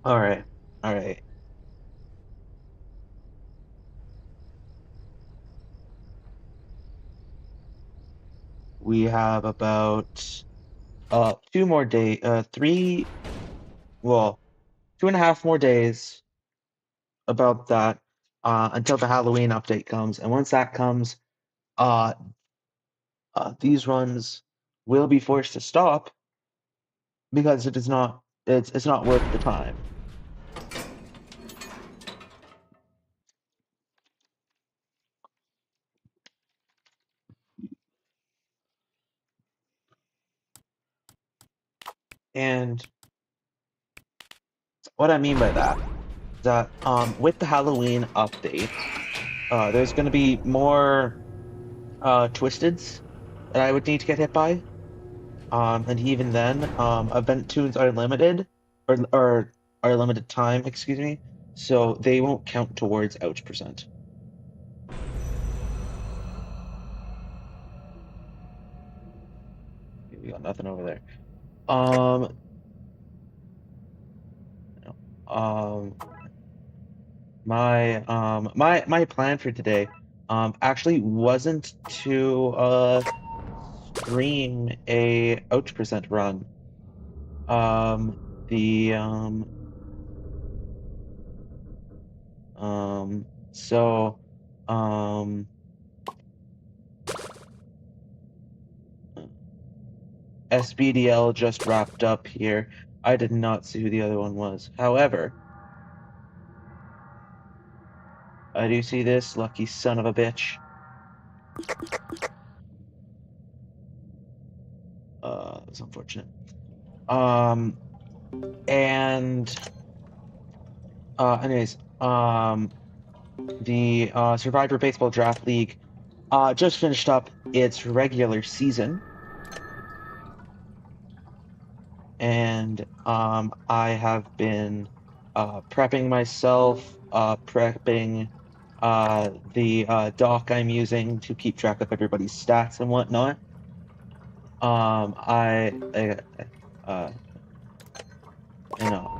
All right. All right. We have about two more day three well 2.5 more days about that until the Halloween update comes. And once that comes, uh, these runs will be forced to stop because it's not worth the time. And what I mean by that is that with the Halloween update, there's going to be more twisteds that I would need to get hit by. And even then, event tunes are limited, or are limited time, excuse me, so they won't count towards ouch percent. We got nothing over there. Um, no. um, my plan for today, actually wasn't to stream a ouch percent run. Um, the so um. SBDL just wrapped up here. I did not see who the other one was. However, I do see this lucky son of a bitch. It's unfortunate. Um, and anyways, the Survivor Baseball Draft League just finished up its regular season, and I have been prepping myself, prepping the doc I'm using to keep track of everybody's stats and whatnot. I uh, you know,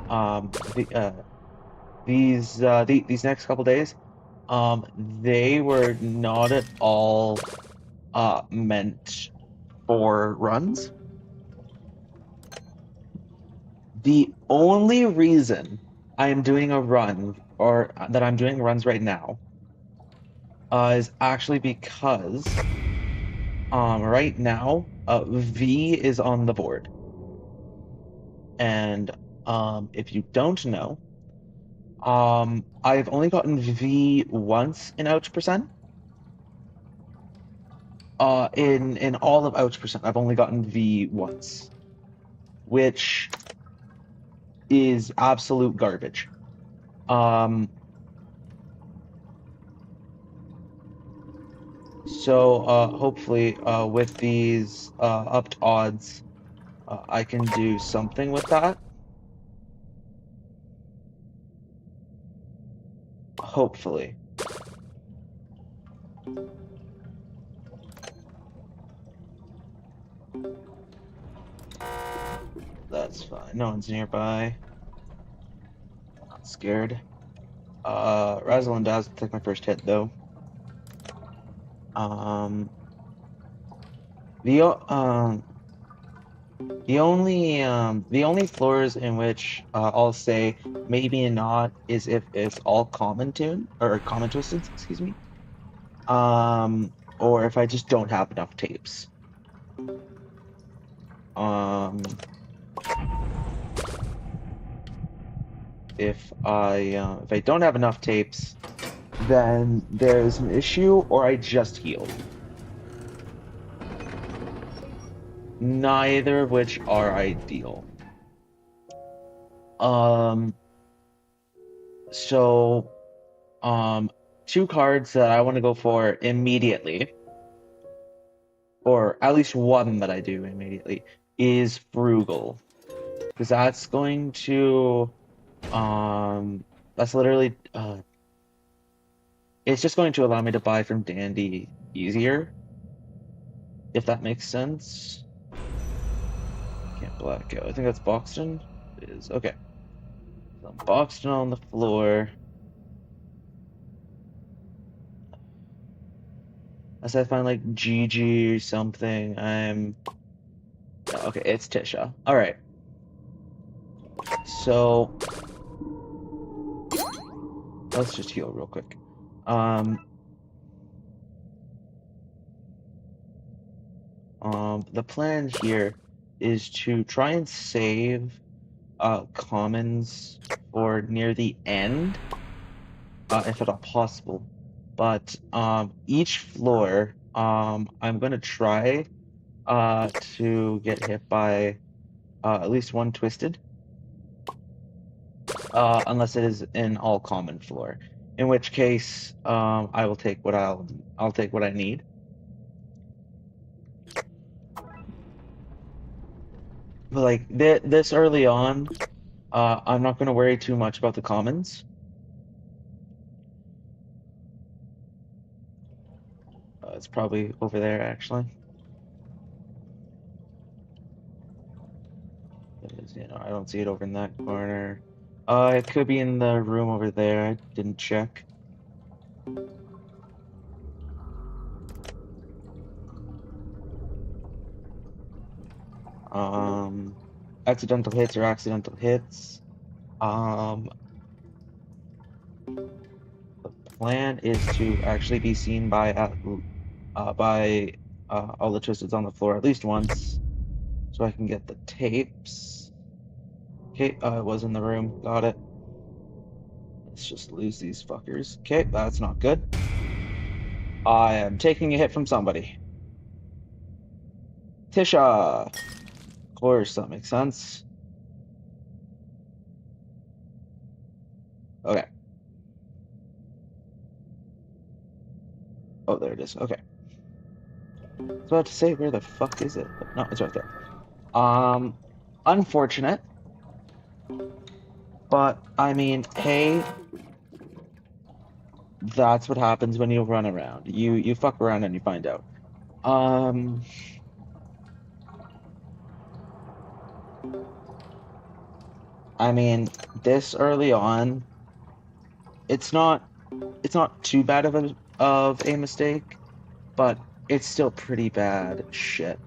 these next couple days, they were not at all meant for runs. The only reason I am doing a run, or that I'm doing runs right now, is actually because right now V is on the board, and if you don't know, I've only gotten V once in ouch percent. In all of ouch percent, I've only gotten V once, which is absolute garbage. Um, so hopefully, with these upped odds, I can do something with that. Hopefully. That's fine. No one's nearby. Not scared. Razzle and Dazzle took my first hit though. Um, the o- the only floors in which I'll say maybe not is if it's all common tune or common twisted, excuse me. Or if I just don't have enough tapes. Um, if I don't have enough tapes, then there's an issue, or I just heal. Neither of which are ideal. Um, so um, two cards that I want to go for immediately, or at least one that I do immediately, is Frugal, because um that's literally it's just going to allow me to buy from Dandy easier, if that makes sense. Can't black out. I think that's Boxton. It is okay. Some boxing on the floor. Unless I find like Gigi or something, no, okay, it's Tisha. All right. So let's just heal real quick. The plan here is to try and save commons for near the end, if at all possible. But each floor, I'm gonna try to get hit by at least one twisted, unless it is an all common floor. In which case, I will take what I'll take what I need. But like this early on, I'm not gonna worry too much about the commons. It's probably over there actually. You know, I don't see it over in that corner. It could be in the room over there. I didn't check. Accidental hits are accidental hits. The plan is to actually be seen by all the twisteds on the floor at least once, so I can get the tapes. Okay, it was in the room. Got it. Let's just lose these fuckers. Okay, that's not good. I am taking a hit from somebody. Tisha! Of course, that makes sense. Okay. Oh, there it is. Okay. I was about to say, where the fuck is it? But no, it's right there. Unfortunate. But, I mean, hey, that's what happens when you run around. You fuck around and you find out. I mean, this early on, it's not too bad of a mistake, but it's still pretty bad shit.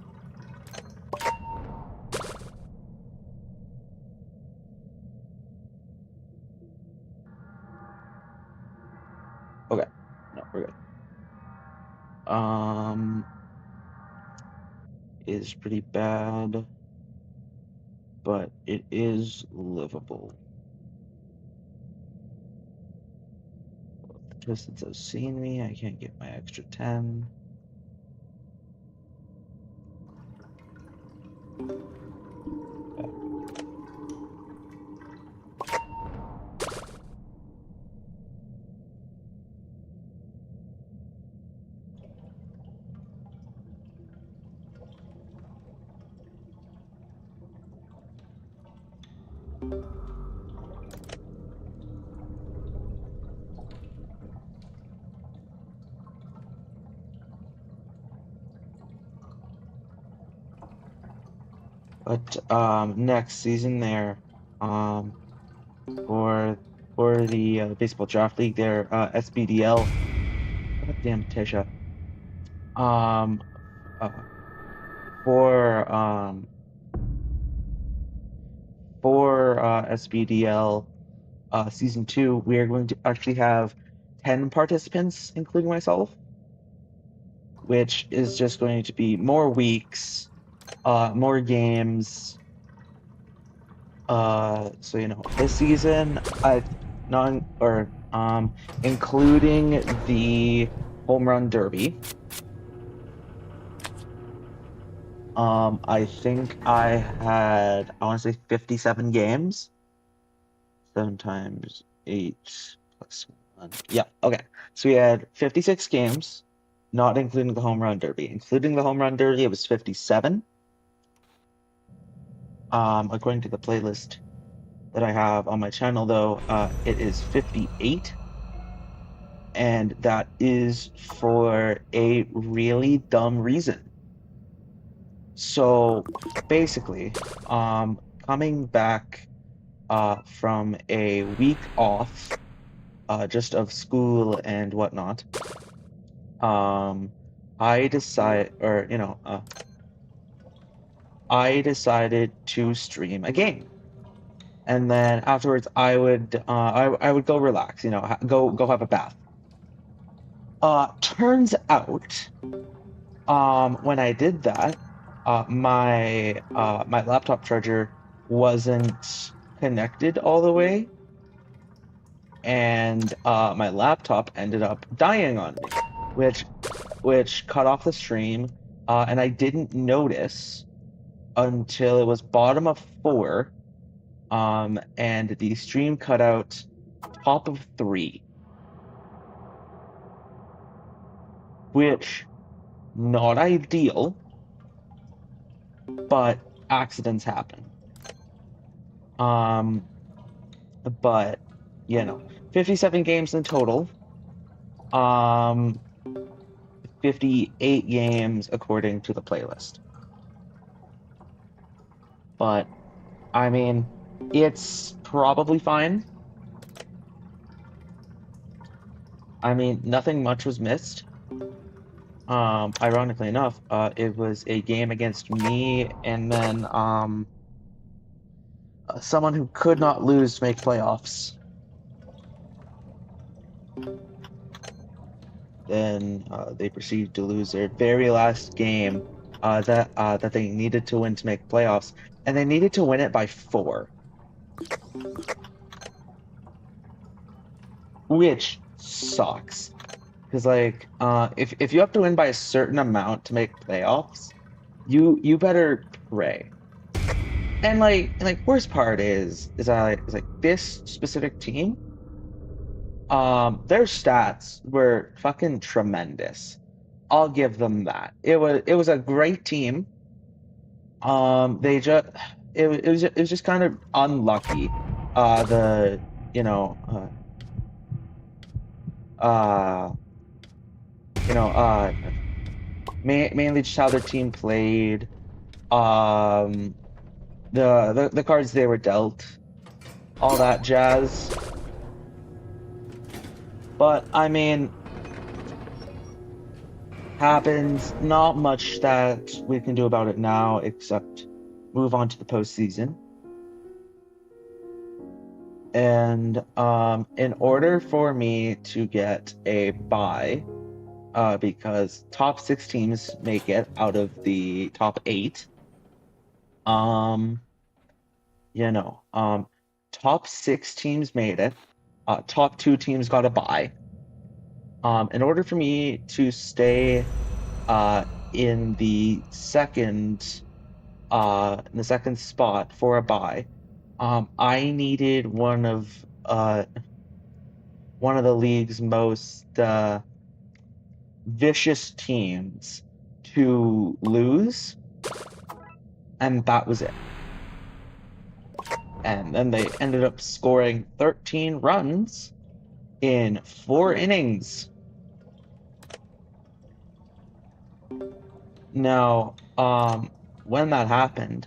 Okay. No, we're good. Is pretty bad, but it is livable. The Twisteds have seen me. I can't get my extra 10. But next season there, for the baseball draft league there, SBDL. God damn Tisha. Um, uh, for SBDL season 2, we are going to actually have 10 participants, including myself, which is just going to be more weeks, more games. So you know, this season, including the home run derby. I think I want to say 57 games. 7 times 8 plus 1. Yeah, okay. So we had 56 games, not including the home run derby. Including the home run derby, it was 57. According to the playlist that I have on my channel, though, it is 58. And that is for a really dumb reason. So basically, coming back from a week off, just of school and whatnot, I decide, or I decided to stream a game, and then afterwards I would go relax, go have a bath. Turns out, when I did that, my laptop charger wasn't connected all the way, and my laptop ended up dying on me, which cut off the stream, and I didn't notice until it was bottom of 4, and the stream cut out top of 3, which not ideal, but accidents happen. But 57 games in total. 58 games according to the playlist. But I mean, it's probably fine. I mean, nothing much was missed. Ironically enough, it was a game against me and then someone who could not lose to make playoffs. Then they proceeded to lose their very last game that they needed to win to make playoffs, and they needed to win it by 4, which sucks. Because if you have to win by a certain amount to make playoffs, you better pray. And worst part is this specific team, their stats were fucking tremendous. I'll give them that. It was a great team. They just it was just kind of unlucky. The you know mainly just how their team played. The cards they were dealt, all that jazz. But I mean, happens. Not much that we can do about it now except move on to the postseason. And in order for me to get a bye, because top 6 teams make it out of the top 8, top 6 teams made it. Top 2 teams got a bye. In order for me to stay in the second spot for a bye, I needed one of the league's most vicious teams to lose, and that was it. And then they ended up scoring 13 runs in 4 innings. Now, when that happened,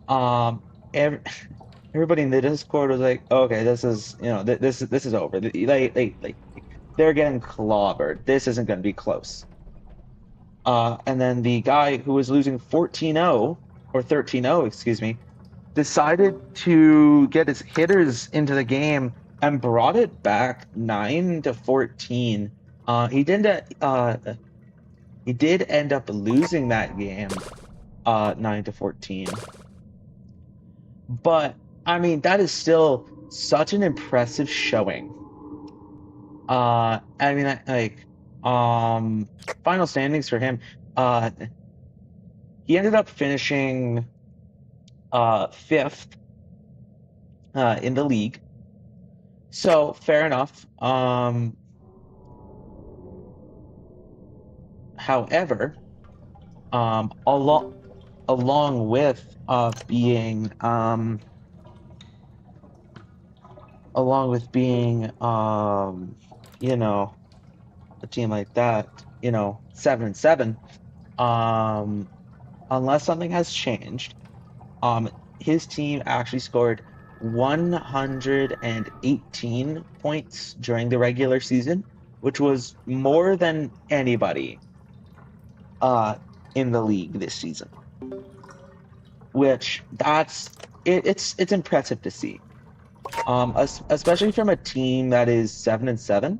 everybody in the Discord was like, "Okay, this is this is over. They're getting clobbered. This isn't going to be close." And then the guy who was losing 14-0 or 13-0, excuse me, decided to get his hitters into the game and brought it back 9-14. He did end up losing that game 9-14. But I mean, that is still such an impressive showing. I mean, final standings for him. He ended up finishing 5th in the league. So fair enough. However, along with being a team like that, 7-7, unless something has changed, his team actually scored 118 points during the regular season, which was more than anybody uh, in the league this season. Which it's impressive to see. Especially from a team that is 7-7.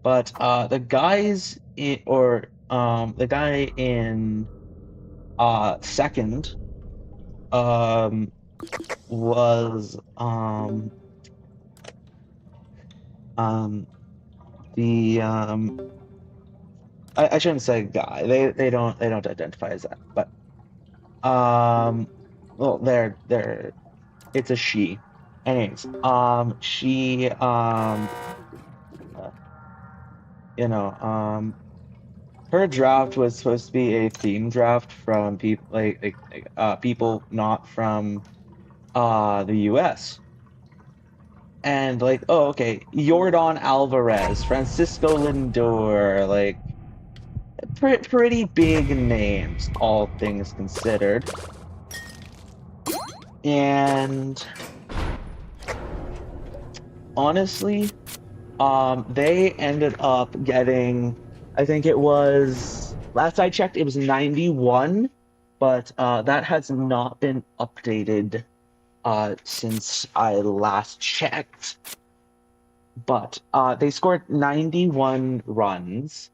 But the guy in second um was um the I shouldn't say guy. They don't identify as that. But um well they're it's a she. Anyways, she uh, you know, her draft was supposed to be a theme draft from people people not from the US. And like, oh, okay, Yordan Alvarez, Francisco Lindor, like pretty big names, all things considered. And honestly, they ended up getting, I think it was, last I checked, it was 91, but that has not been updated since I last checked. But they scored 91 runs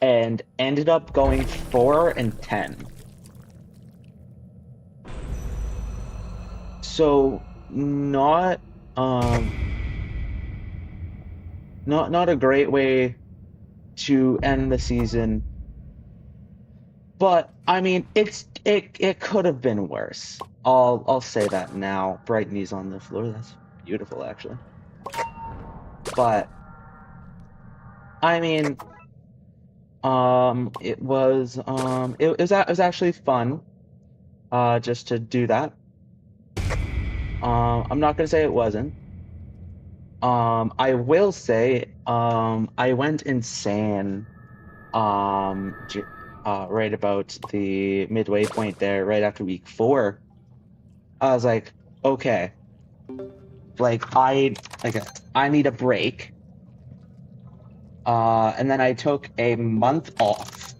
and ended up going 4-10. So um not a great way to end the season. But I mean, it could have been worse. I'll say that now. Bright knees on the floor. That's beautiful, actually. But I mean, it was actually fun, just to do that. I'm not gonna say it wasn't. I will say, I went insane, right about the midway point there, right after week 4. I was like, okay, like I need a break. And then I took a month off,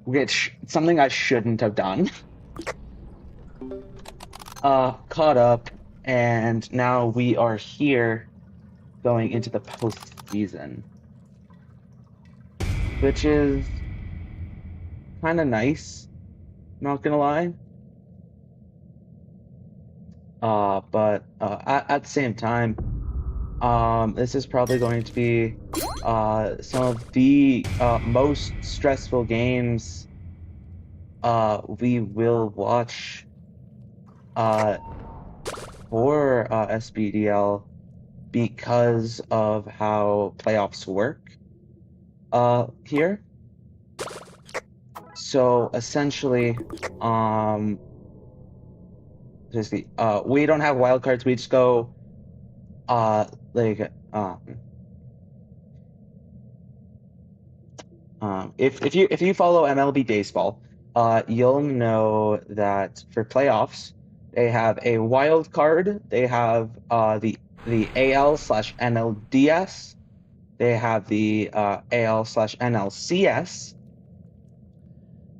which something I shouldn't have done. Caught up, and now we are here going into the postseason, which is kind of nice, not gonna lie. But at the same time, this is probably going to be some of the most stressful games we will watch uh, for SBDL because of how playoffs work here. So essentially, basically, we don't have wildcards. We just go like if you follow MLB baseball, you'll know that for playoffs, they have a wild card. They have the AL/NLDS. They have the AL/NLCS,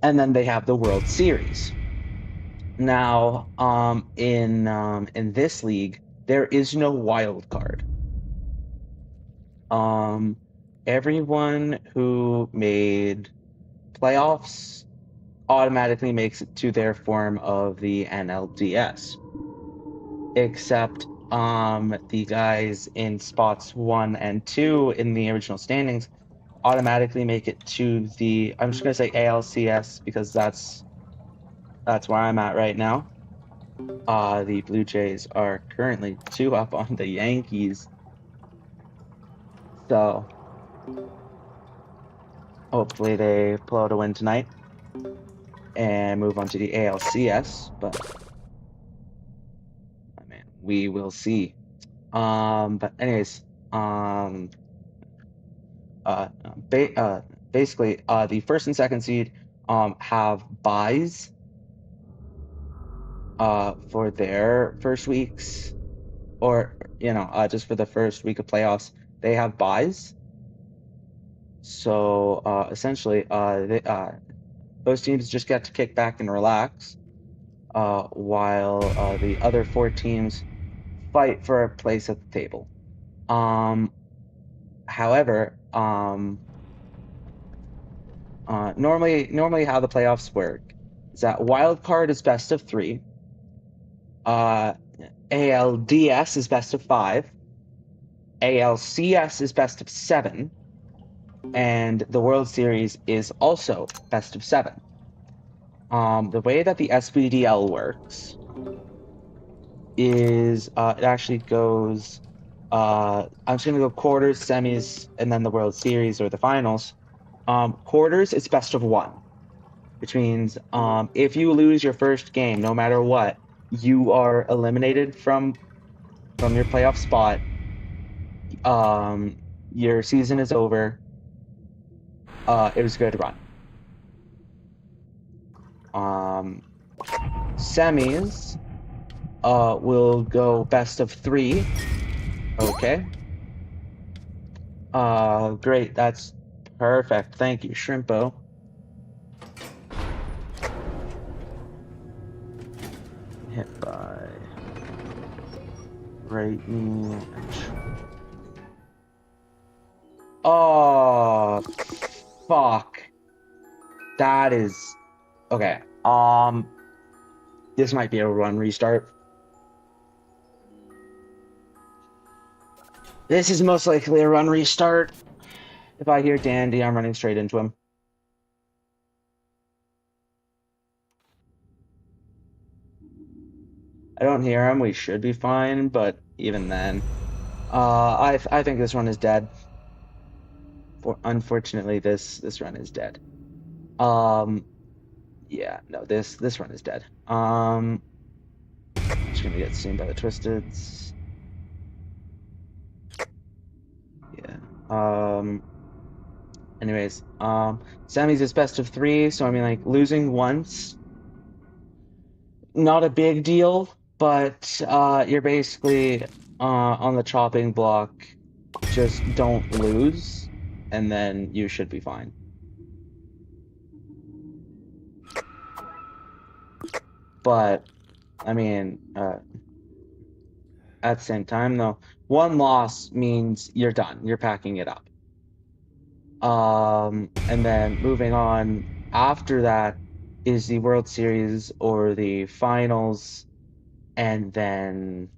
and then they have the World Series. Now, in this league, there is no wild card. Everyone who made playoffs automatically makes it to their form of the NLDS, except the guys in spots 1 and 2 in the original standings automatically make it to the, I'm just gonna say ALCS because that's where I'm at right now. The Blue Jays are currently 2 up on the Yankees, so hopefully they pull out a win tonight and move on to the ALCS. But I mean, we will see. But anyways, basically, the first and second seed have buys. for their first weeks, or just for the first week of playoffs, they have buys. So essentially, those teams just get to kick back and relax, while the other four teams fight for a place at the table. However, normally how the playoffs work is that wild card is best of 3, ALDS is best of 5, ALCS is best of 7, and the World Series is also best of 7. The way that the SPDL works is it actually goes. I'm just gonna go quarters, semis, and then the World Series or the finals. Quarters, it's best of 1, which means if you lose your first game, no matter what, you are eliminated from your playoff spot. Your season is over. It was a good run. Semis will go best of 3. Okay. Great. That's perfect. Thank you, Shrimpo. Hit by right knee. Oh, fuck. That is okay. This might be a run restart. This is most likely a run restart. If I hear Dandy, I'm running straight into him. I don't hear him. We should be fine, but even then, I think this run is dead. Unfortunately, this run is dead. Yeah, no, this run is dead. Just gonna get seen by the Twisteds. Yeah. Anyways, semis is best of 3, so I mean, like, losing once, not a big deal, but you're basically on the chopping block. Just don't lose, and then you should be fine. But I mean, at the same time, though, one loss means you're done. You're packing it up. And then moving on after that is the World Series or the finals, and then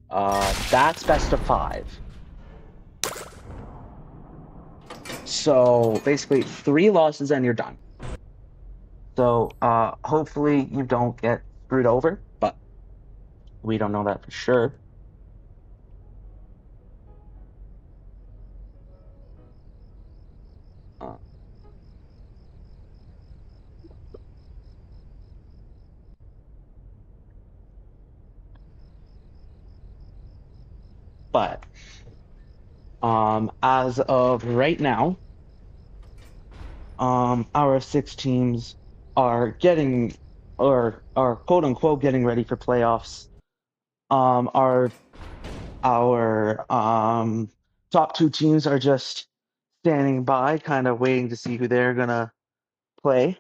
that's best of 5. So basically 3 losses and you're done. So hopefully you don't get screwed over, but we don't know that for sure. But as of right now, our 6 teams are getting, or are quote unquote getting ready for playoffs. Our top 2 teams are just standing by, kind of waiting to see who they're gonna play.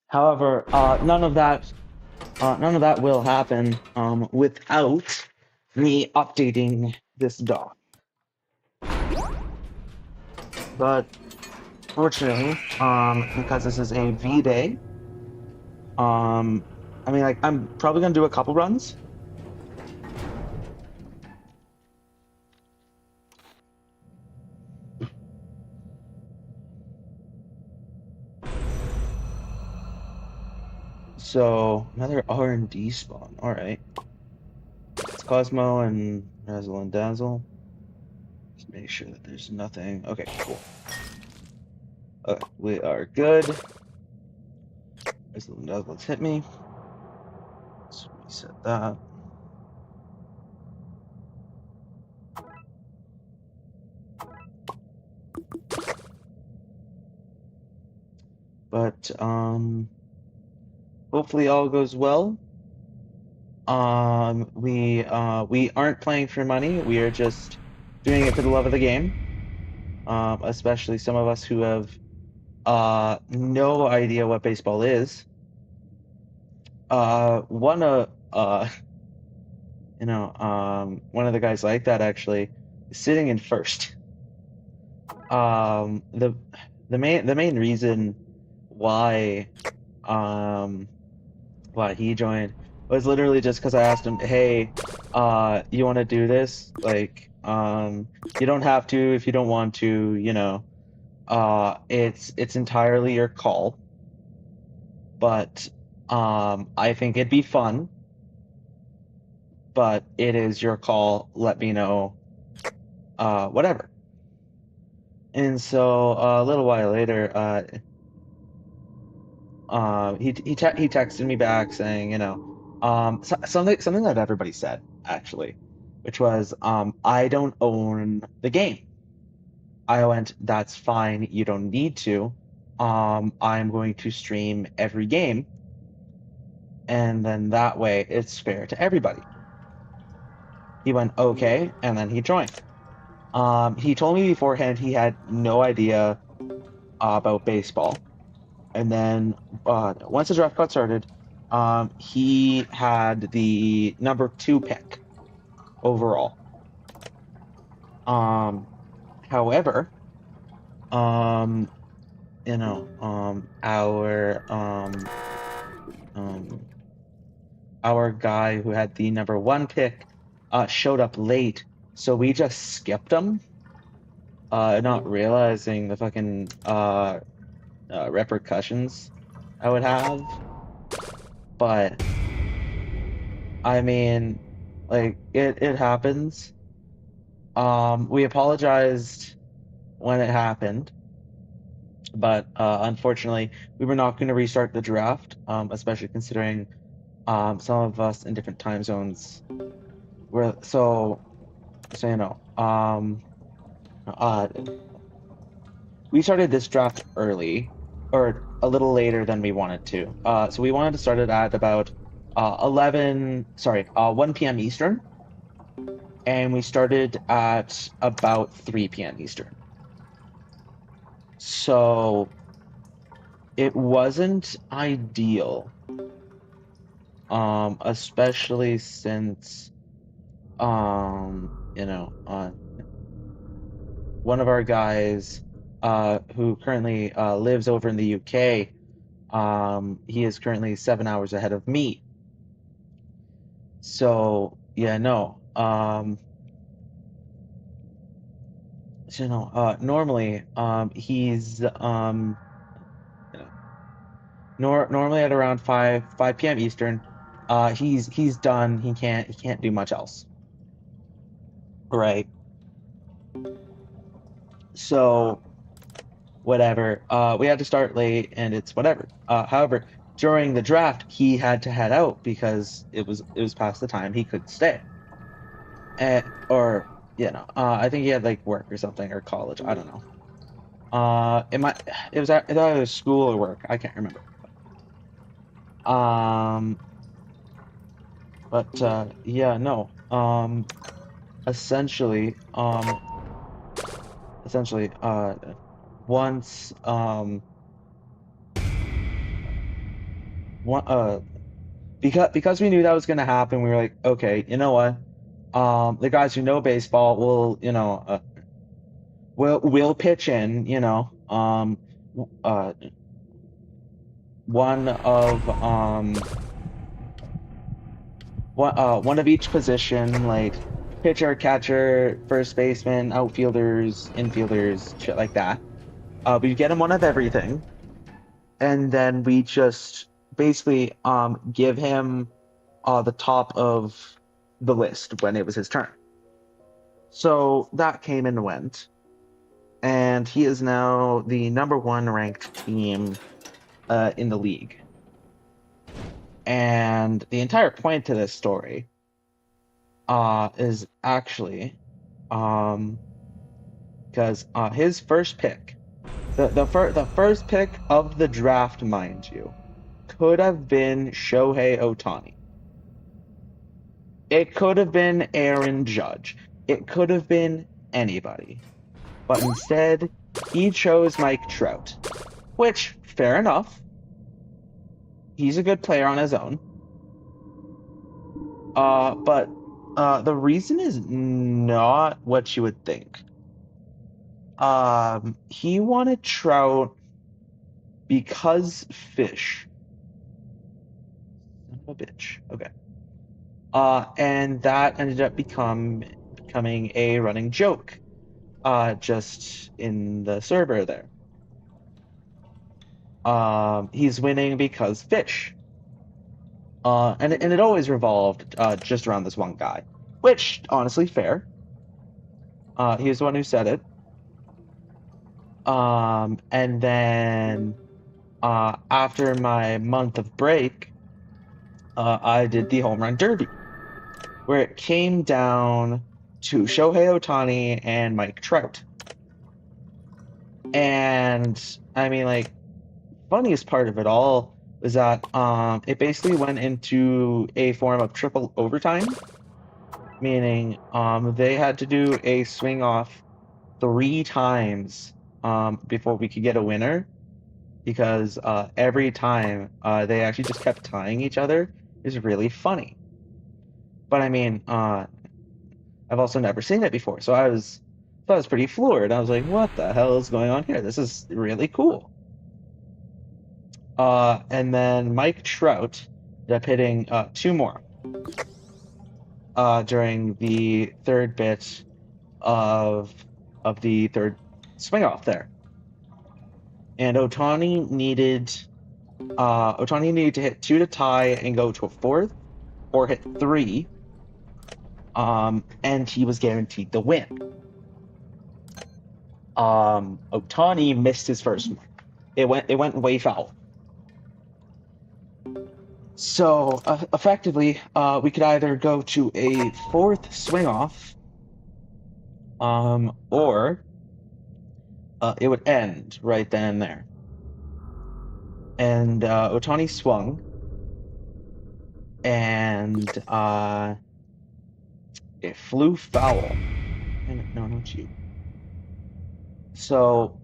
However, none of that will happen without me updating this doc. But fortunately, because this is a V-Day, I mean, like, I'm probably gonna do a couple runs. So another R&D spawn. All right. It's Cosmo and Razzle and Dazzle. Just make sure that there's nothing. Okay, cool. Okay, we are good. Razzle and Dazzle, let's hit me. Let's reset that. but hopefully all goes well. We aren't playing for money. We are just doing it for the love of the game. Especially some of us who have no idea what baseball is. One one of the guys like that actually is sitting in first. Um, the the main reason why um why he joined was literally just because I asked him, hey, you want to do this? Like, you don't have to if you don't want to, it's entirely your call, but I think it'd be fun, but it is your call. Let me know, whatever. And so a little while later, he texted me back saying, something that everybody said actually, which was, I don't own the game. I went, that's fine. You don't need to. I'm going to stream every game, and then that way it's fair to everybody. He went, okay, and then he joined. He told me beforehand he had no idea about baseball. And then once the draft got started, he had the number 2 pick overall. However, um, you know, our guy who had the number 1 pick showed up late, so we just skipped him, not realizing the fucking repercussions I would have. But I mean, like it happens. We apologized when it happened, but unfortunately, we were not going to restart the draft, especially considering some of us in different time zones were so uh, we started this draft early, or a little later than we wanted to. So we wanted to start it at about 1 p.m. Eastern, and we started at about 3 p.m. Eastern. So it wasn't ideal, especially since one of our guys who currently lives over in the UK, he is currently 7 hours ahead of me. So yeah, no. Normally, he's normally at around 5 p.m. Eastern. He's done. He can't do much else. Right. So whatever. We had to start late, and it's whatever. However, during the draft, he had to head out because it was past the time he could stay. Or I think he had like work or something, or college. I don't know. It was either school or work. I can't remember. Um, but yeah, no. Essentially, essentially, once one because we knew that was gonna happen, we were like, okay, you know what? The guys who know baseball will pitch in, one of one of each position, like pitcher, catcher, first baseman, outfielders, infielders, shit like that. We get him one of everything, and then we just basically give him the top of the list when it was his turn. So that came and went, and he is now the number 1 ranked team in the league. And the entire point to this story is actually because his first pick The first pick of the draft, mind you, could have been Shohei Ohtani. It could have been Aaron Judge. It could have been anybody. But instead, he chose Mike Trout, which, fair enough. He's a good player on his own. But the reason is not what you would think. He wanted Trout because fish. Son of a bitch. Okay. And that ended up becoming a running joke, just in the server there. He's winning because fish. And it always revolved just around this one guy, which honestly fair. He was the one who said it. And then after my month of break, I did the home run derby, where it came down to Shohei Ohtani and Mike Trout. And I mean, like, funniest part of it all was that it basically went into a form of triple overtime, meaning they had to do a swing off 3 times before we could get a winner, because every time they actually just kept tying each other. Is really funny. But I mean, I've also never seen it before, so I was pretty floored. I was like, what the hell is going on here? This is really cool. And then Mike Trout ended up hitting 2 more during the third bit of the third swing off there. And Ohtani needed to hit 2 to tie and go to a fourth, or hit 3, and he was guaranteed the win. Ohtani missed his first one. It went way foul. So effectively, we could either go to a fourth swing off, or it would end right then and there. And Ohtani swung, and it flew foul. No, not you. So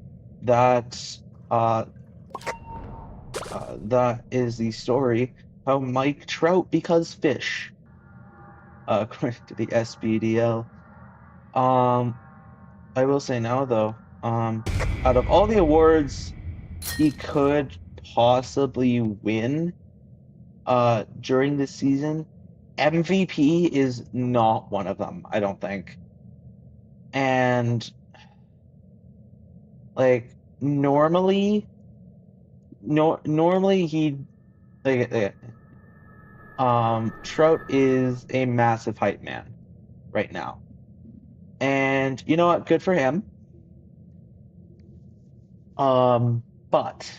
that is the story how Mike Trout because fish, according to the SBDL. I will say now though, out of all the awards he could possibly win during this season, MVP is not one of them, I don't think. And like normally he like Trout is a massive hype man right now. And you know what? Good for him. But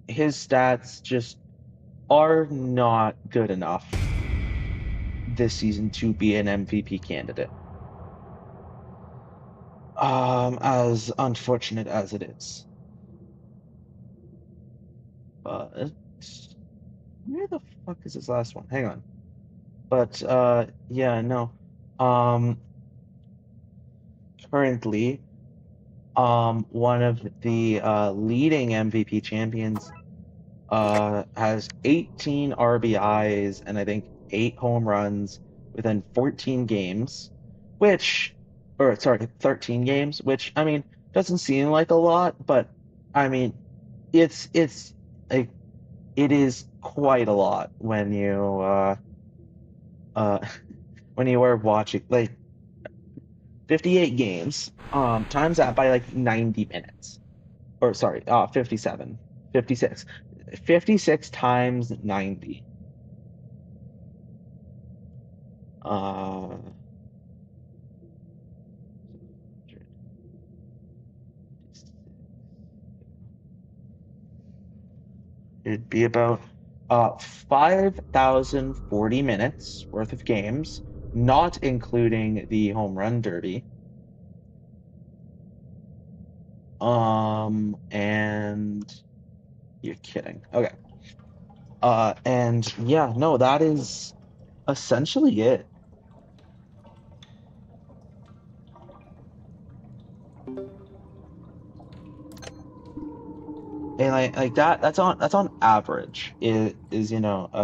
his stats just are not good enough this season to be an MVP candidate. As unfortunate as it is. But where the fuck is this last one? Hang on. But yeah, no. Currently, one of the leading MVP champions has 18 RBIs and I think 8 home runs within 14 games, or sorry, 13 games, which I mean doesn't seem like a lot, but I mean it's like it is quite a lot when you when you are watching like 58 games, times that by like 90 minutes. Or sorry, 57. 56. 56 times 90. It'd be about 5,040 minutes worth of games, not including the home run derby. And you're kidding. Okay. And yeah, no, that is essentially it. And like that's on average. It is,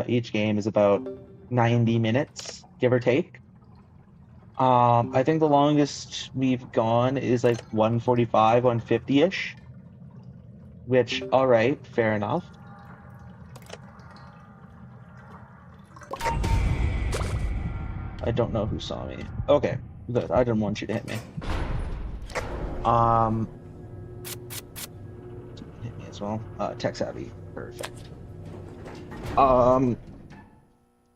each game is about 90 minutes, give or take. I think the longest we've gone is like 145, 150-ish, which, all right, fair enough. I don't know who saw me. Okay, good. I didn't want you to hit me. Um, hit me as well. Tech savvy. Perfect. Um,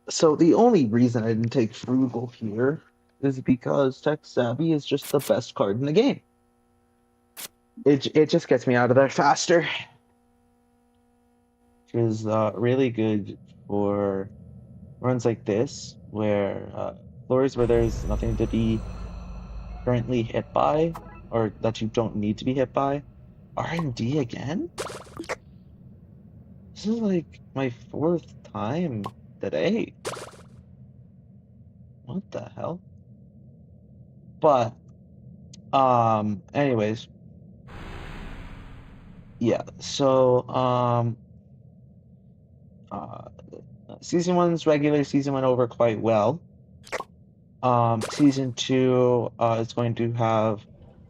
so the only reason I didn't take frugal here is because tech savvy is just the best card in the game. It just gets me out of there faster, which is really good for runs like this, where floors where there's nothing to be currently hit by, or that you don't need to be hit by. R&D again? This is like my fourth time today. What the hell? But, anyways, yeah, so, uh, season one's regular season went over quite well. Season two is going to have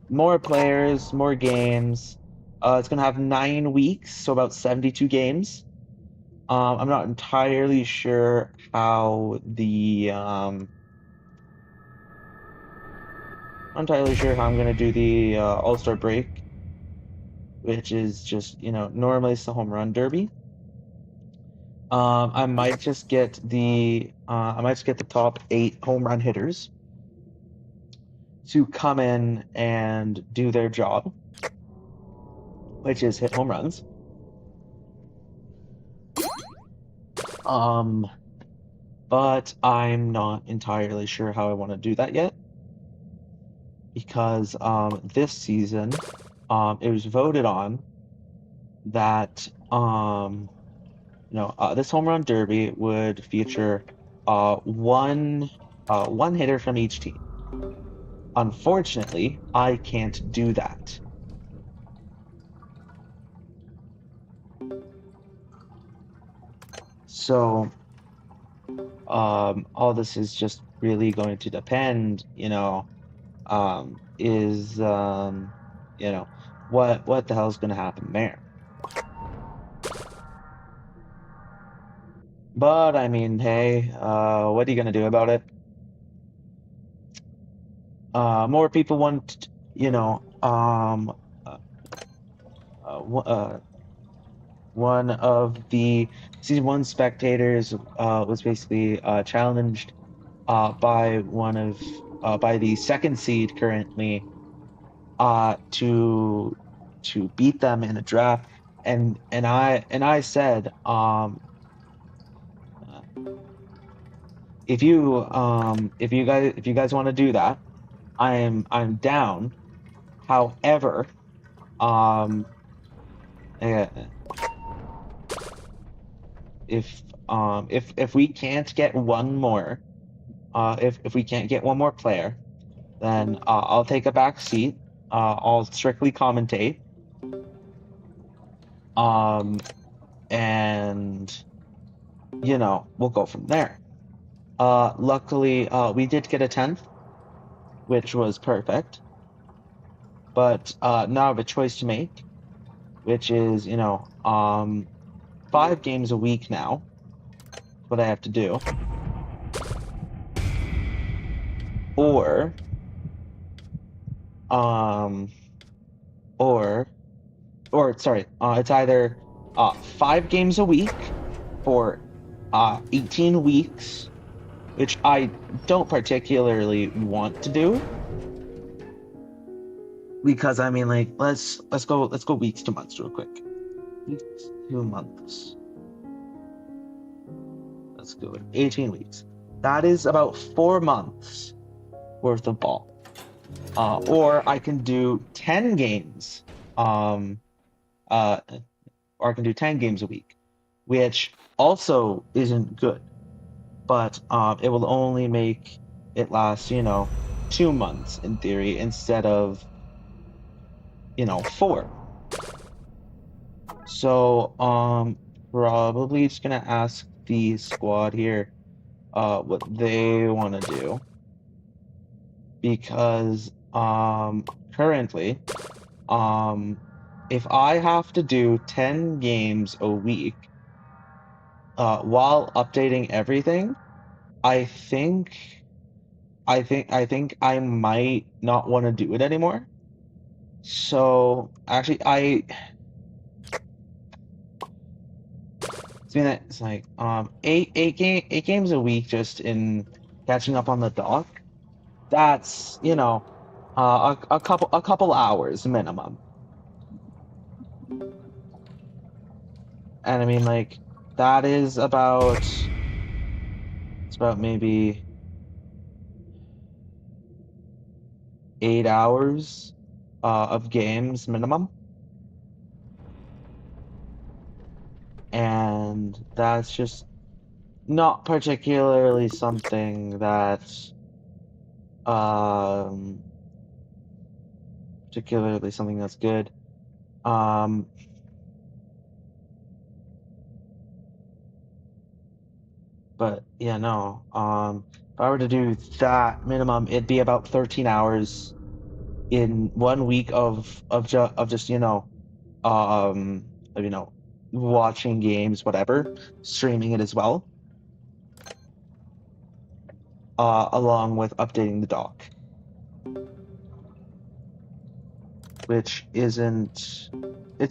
more players, more games. It's going to have 9 weeks, so about 72 games. I'm not entirely sure how I'm going to do the All-Star break, which is just, normally it's the home run derby. I might just get the top 8 home run hitters to come in and do their job, which is hit home runs. But I'm not entirely sure how I want to do that yet, because this season it was voted on that this home run derby would feature one hitter from each team. Unfortunately, I can't do that. So all this is just really going to depend, what the hell's going to happen there. But I mean, hey, what are you going to do about it? More people want, one of the season one spectators was basically challenged by by the second seed currently to beat them in a draft, and I said, if you guys want to do that, I'm down. However, eh, if we can't get one more, if we can't get one more player, then I'll take a back seat. I'll strictly commentate. And we'll go from there. Luckily, we did get a 10th, which was perfect. But now I have a choice to make, which is, 5 games a week now. What I have to do. Or sorry, it's either 5 games a week for 18 weeks, which I don't particularly want to do, because I mean, like, let's go weeks to months real quick. Weeks to months. Let's go with 18 weeks. That is about 4 months worth of ball. Or I can do 10 games um, uh, or I can do 10 games a week, which also isn't good, but it will only make it last, 2 months in theory instead of, 4. So, probably just gonna ask the squad here, what they want to do because, currently, um, if I have to do 10 games a week, while updating everything, I think, I think I might not want to do it anymore. So, actually, it's like eight games a week just in catching up on the doc. That's a couple hours minimum. And I mean like that is about maybe 8 hours of games minimum. And that's just not particularly something um that's good. Um, but yeah, no. If I were to do that minimum, it'd be about 13 hours in 1 week of just um, of, watching games, whatever, streaming it as well, along with updating the dock, which it's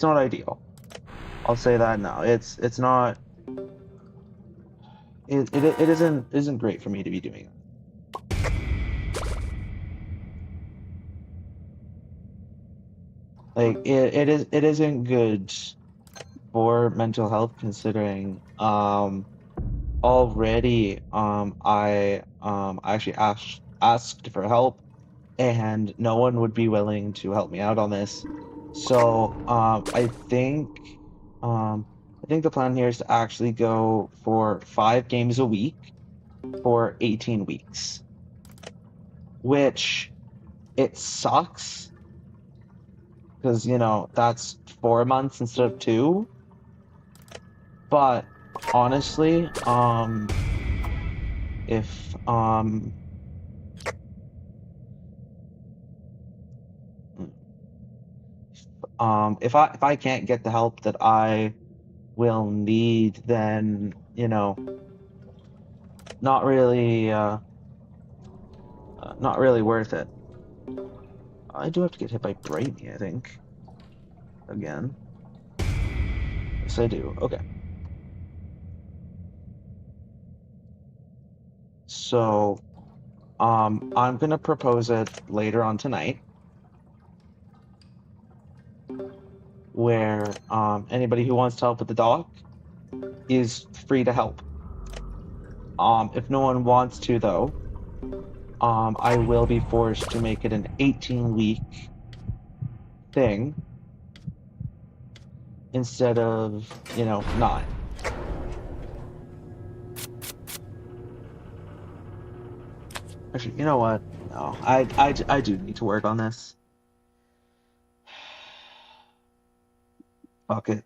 not ideal. I'll say that now. It's not. It isn't great for me to be doing that. Like it isn't good for mental health considering already I actually asked for help and no one would be willing to help me out on this. So I think the plan here is to actually go for 5 games a week for 18 weeks, which it sucks because that's 4 months instead of 2. But honestly, if if I can't get the help that I will need, then not really not really worth it. I do have to get hit by Brightney, I think, again. Yes, I do. Okay. So, I'm gonna propose it later on tonight, where anybody who wants to help with the doc is free to help. If no one wants to, though, I will be forced to make it an 18-week thing instead of 9. Actually, you know what? No, I do need to work on this. Fuck it.